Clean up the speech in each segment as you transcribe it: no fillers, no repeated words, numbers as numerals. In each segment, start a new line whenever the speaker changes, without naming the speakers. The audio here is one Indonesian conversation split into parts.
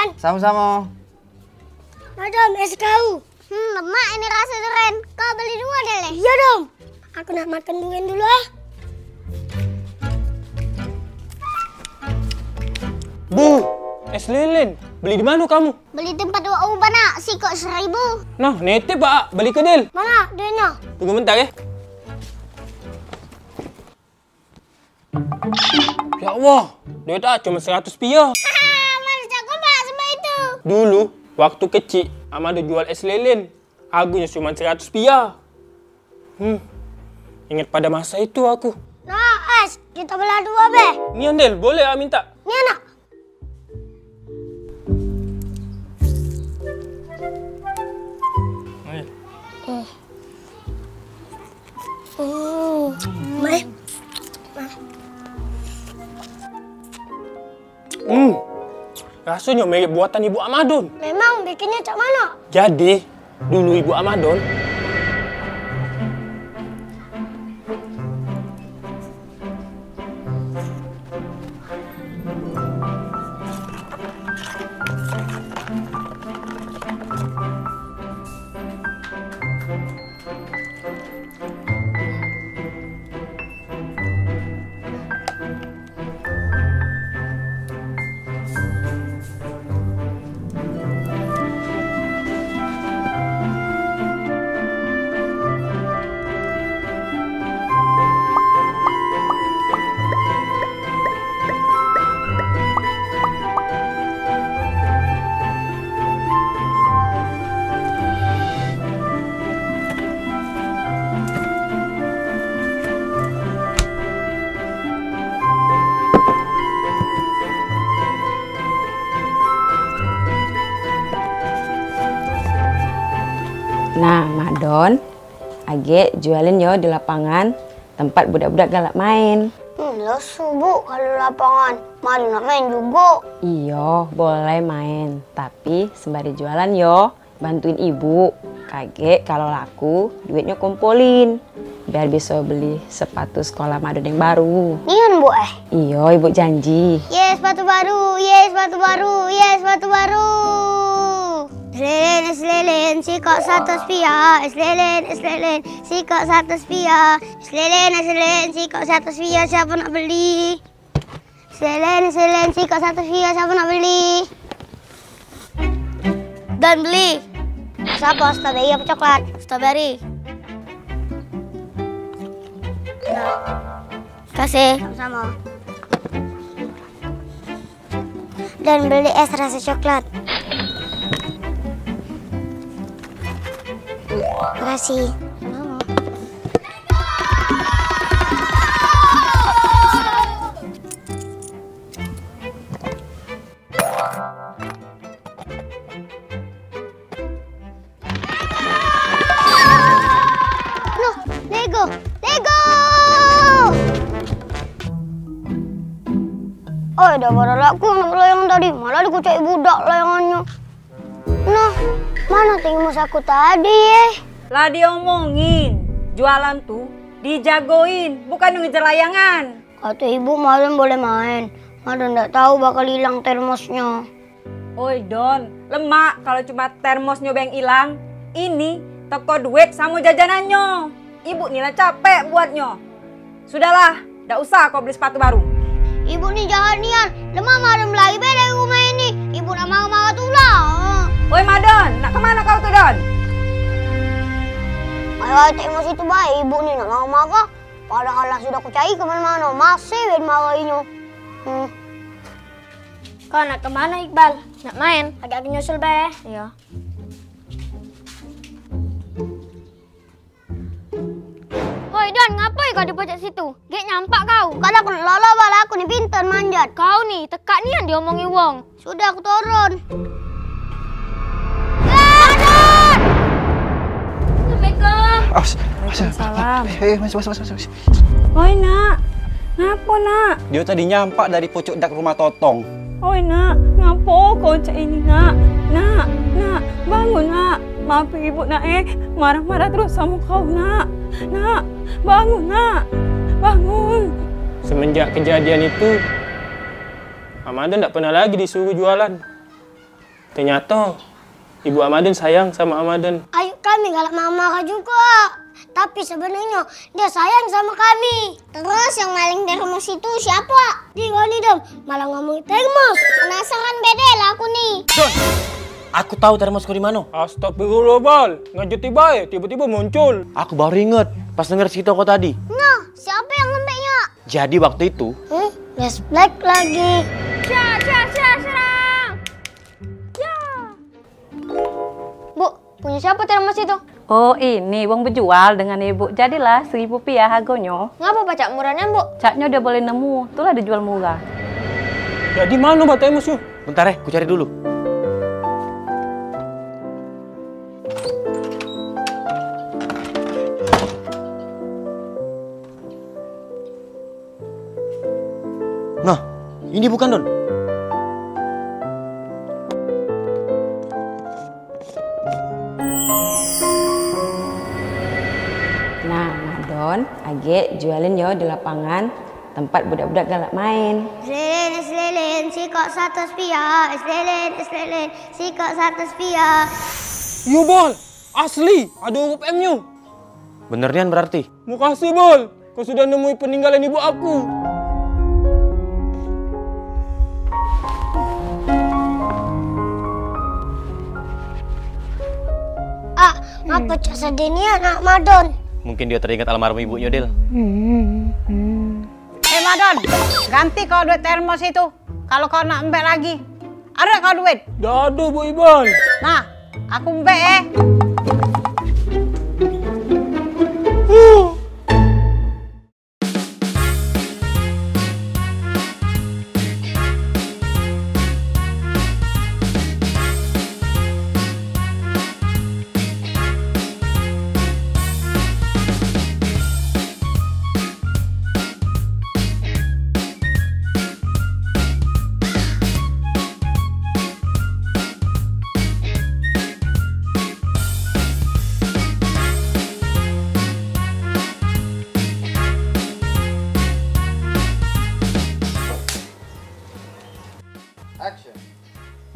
Don.
Sama-sama.
Madam, es kau.
Lemak ini rasa durian. Kau beli 2 deh, Le.
Iya dong. Aku nak makan durian dulu ah.
Bu, es lilin. Beli di mana kamu?
Beli tempat 2 ubah nak. Sikok 1000.
Nah, nitip pak. Beli kedel.
Mana duitnya?
Tunggu bentar ya. Ya Allah, duit cuma 100 rupiah.
Mana jago pak sama itu?
Dulu, waktu kecil, Amado jual es lilin. Harganya cuma 100 rupiah. Ingat pada masa itu aku.
Nah, es. Kita belah 2 be.
Ini Andel, boleh minta?
Ini anak. Mai.
Rasanya mirip buatan Ibu Amadon.
Memang bikinnya cak mana?
Jadi, dulu Ibu Amadon
Nah, Madon, Age jualin yo di lapangan tempat budak-budak galak main.
Lo subuh kalau lapangan. Malu nak main juga.
Iyo, boleh main. Tapi sembari jualan yo, bantuin ibu. Kage kalau laku, duitnya kumpulin. Biar bisa beli sepatu sekolah Madon yang baru.
Nian bu
Iyo, ibu janji.
Yes, sepatu baru. Yes, sepatu baru. Yes, sepatu baru. Es lilin, sikok 100 rupiah. Es lilin, sikok 100 rupiah. Es lilin, sikok 100 rupiah. Siapa nak beli? Es lilin, sikok 100 rupiah. Siapa nak beli?
Dan beli.
Siapa? Strawberry apa coklat?
Strawberry. Kasih.
Sama-sama. Dan beli es rasa coklat. Makasih. Loh, Lego! Lego!
Oh, udah baru laku yang layang tadi. Malah dikucai budak layangannya. Nah, mana timus aku tadi
Lah diomongin, jualan tuh dijagoin, bukan ngejar layangan.
Kata ibu malam boleh main. Madan nggak tahu bakal hilang termosnya.
Oi Don, lemak kalau cuma termosnya yang hilang. Ini toko duit sama jajanannya. Ibu nila capek buatnya. Sudahlah, nggak usah kau beli sepatu baru.
Ibu nih jahat nian. Lemah madam lagi beda di rumah ini. Ibu nak marah-marah tuh lah.
Oi Madon, nak kemana kau tuh Don?
Ayo temos itu baik. Ibu nih nak marah-marah. Padahal sudah kucai kemana-mana. Masih ben marahinnya.
Kau nak kemana Iqbal? Nak main? Agak nyusul be.
Iya.
Hoi Don, ngapain kau di pojok situ? Gek nyampak kau.
Kadang aku lala bala aku nih pintar manjat.
Kau nih, tekak nih yang diomongi wong.
Sudah aku turun.
Waalaikumsalam.
Masuk.
Oi nak, ngapa nak?
Dia tadi nyampak dari pojok dak rumah Totong.
Oi nak, ngapa kau cak ini nak? Nak, bangun nak. Maafin ibu nak marah-marah terus sama kau nak. Nak, bangun nak, bangun.
Semenjak kejadian itu, Ramadan tidak pernah lagi disuruh jualan. Ternyata Ibu Amadon sayang sama Amadon.
Ayo kami galak mama juga. Tapi sebenarnya dia sayang sama kami.
Terus yang maling termos itu siapa?
Di nih dong, malah ngomong termos.
Penasaran bedel aku nih.
Aku tahu termosku di mana.
Astagfirullah, Bal. Ngajut tiba-tiba muncul.
Aku baru inget pas denger cerita kau tadi.
Nah, siapa yang ngembeknya?
Jadi waktu itu,
Flashback lagi.
Serang!
Bu, punya siapa termos itu?
Oh ini, wong berjual dengan ibu. Jadilah 1.000 rupiah harganya.
Ngapa pacak murahnya, Bu?
Caknya dia boleh nemu, itulah dijual murah.
Jadi mana Mbak termos yuk?
bentar ku cari dulu. Nah, ini bukan Don.
Nah, Madon, Age jualin yo di lapangan tempat budak-budak galak main.
Selelin, sikok 100 rupiah. Selelin, sikok 100 rupiah.
Yo, Bal. Asli, ada huruf M-nya.
Benernian berarti?
Makasih, Bal. Kau sudah nemui peninggalan ibu aku.
Apa cak sedihnya anak Madon?
Mungkin dia teringat almarhum ibunya, Del.
Madon, ganti kau duit termos itu. Kalau kau nak embek lagi. Ada kau duit?
Dah ada, Bu Iban.
Nah, aku embek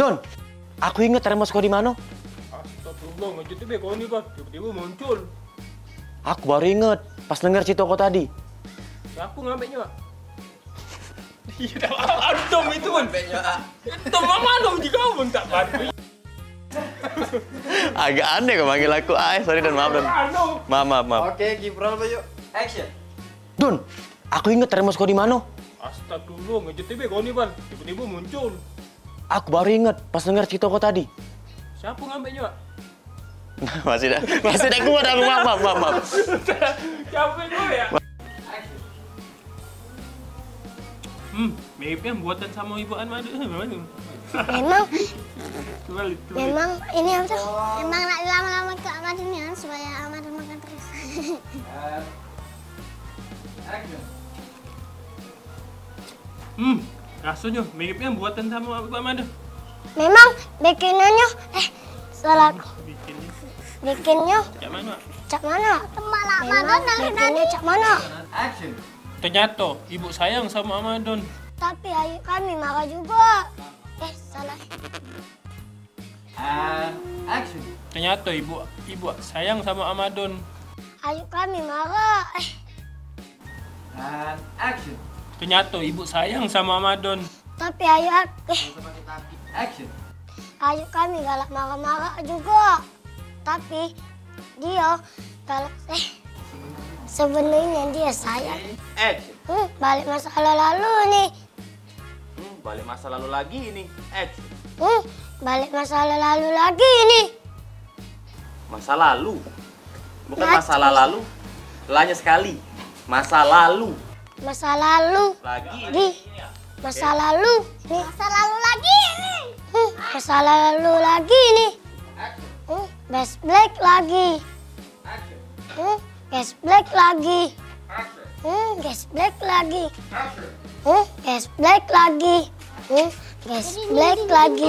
Don, aku inget termos kau di mana?
Astagfirullah, ngajut kau ni kan. Tiba-tiba muncul.
Aku baru inget pas denger cerita kau tadi.
Siapa ngambilnya? Iya dah, antum itu kan. Itu mama dong jika kamu tak bantu.
Agak aneh kau manggil aku. Sorry Don, maaf Don. Maaf.
Oke, Gibraltar yuk. Action.
Don, aku inget termos kau di mana?
Astagfirullah, ngajut kau ni kan. Tiba-tiba muncul.
Aku baru inget pas denger cerita kau tadi.
Siapa ngambilnya?
Masih dah kuat aku. Maaf.
Siapa itu ya? Miripnya buatan sama ibu Amadon.
Memang ini apa tuh?
Emang nak lama-lama ke Amadon ya, supaya Amadon makan terus.
Rasanya miripnya buatan sama ibu Amadon.
Memang bikinannya salah. Bikinnya
Cak mana?
cak mana?
Teman Amadon dari tadi.
Bikinnya cak mana?
Action.
Ternyata ibu sayang sama Amadon.
Tapi ayo kami marah juga. Salah.
And action.
Ternyata ibu sayang sama Amadon.
Ayo kami marah.
And action.
Ternyata ibu sayang sama Amadon.
Tapi ayo
Action.
ayo kami galak marah-marah juga. Tapi dia galak sebenarnya dia sayang.
Action.
Balik masalah lalu nih.
Balik masa lalu lagi ini. Action.
Balik masalah lalu lagi nih.
Masa lalu. Bukan masalah lalu. Lanya sekali. Masa lalu.
Masa lalu
Lagi.
masa lalu nih.
Masa lalu lagi nih.
Masa lalu lagi nih. Best black lagi. Gas black lagi. Gas black lagi. Gas black lagi. Gas black lagi.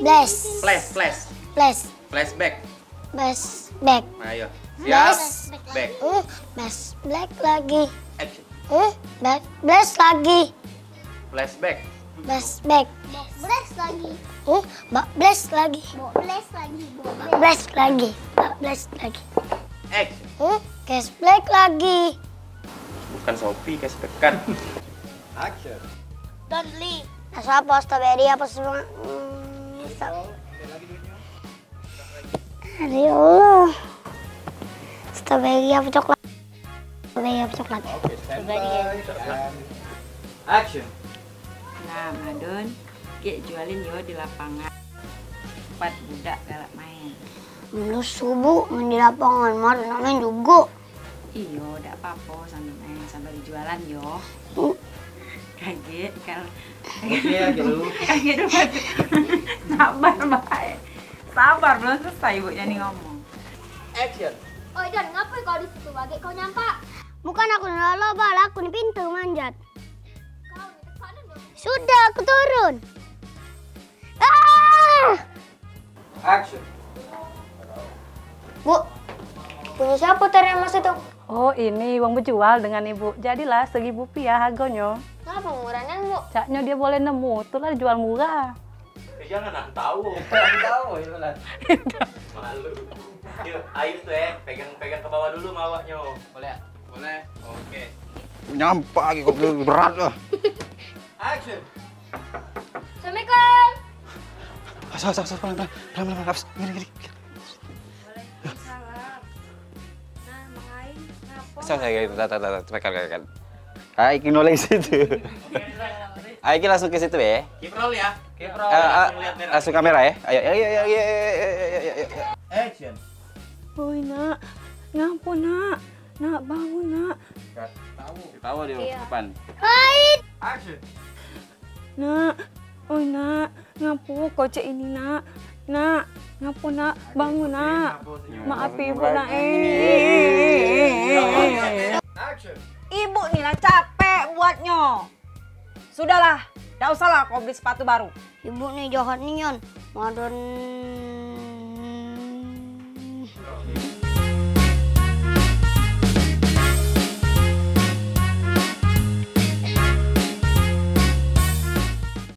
Blast. Blast.
Flashback.
Blast back.
Ayo.
Blast.
Back.
Blast black lagi.
Action.
Blast lagi.
Flashback.
Blast back.
Bless lagi. Bablas lagi.
Bablas lagi.
Bablas lagi. Bablas lagi.
Action.
Cashback lagi.
Bukan Shopee, cashback kan.
Action.
Don't leave.
Nasa apa? Strawberry apa semua? Ya Allah. Strawberry apa coklat? Strawberry apa coklat?
Oke, standby. Action.
Nah, Madun, Ki jualin yo di lapangan. 4 budak galak main.
Lu subuh main di lapangan, mar main juga.
Iyo, ndak apa-apa sambil main sambil jualan yo. Kaget kalau
Oke, ya lu.
kaget banget. Sabar, baik. Sabar, belum selesai ibunya nih ngomong.
Action.
Oi Don, ngapain kau di situ? Bagi kau nyampak.
Bukan aku nolak, bal aku di pintu manjat.
Kau di depan dong.
Sudah, aku turun. Ah!
Action.
Bu, punya siapa teremos itu?
Oh ini uang berjual dengan ibu. Jadilah Rp1.000 harganya.
Kenapa murahnya, Bu?
Caknya dia boleh nemu, itulah jual murah.
Jangan nak tahu.
Tahu itu lah.
Malu. Yuk, air tuh pegang ke bawah dulu mawaknya.
Boleh? Boleh. Oke.
Nyampak lagi kok berat lah.
Action.
Assalamualaikum.
Asal, pelan. Gini. Saya gitu, tekan. Iki noleh situ. Iki langsung ke situ ya.
Kiprol ya. Kiprol.
Langsung kamera ya. Ayo.
Action.
Oi nak, ngapa nak? Nak bangun nak.
Tahu di depan.
Action.
Nak, oi nak, ngapa kau cek ini nak? Nak, ngapa nak? Bangun nak. Maaf ibu nak
Action.
Ibu nih lah capek buatnya. Sudahlah, nggak usah lah kau beli sepatu baru.
Ibu nih jahat nih, Yon. Madon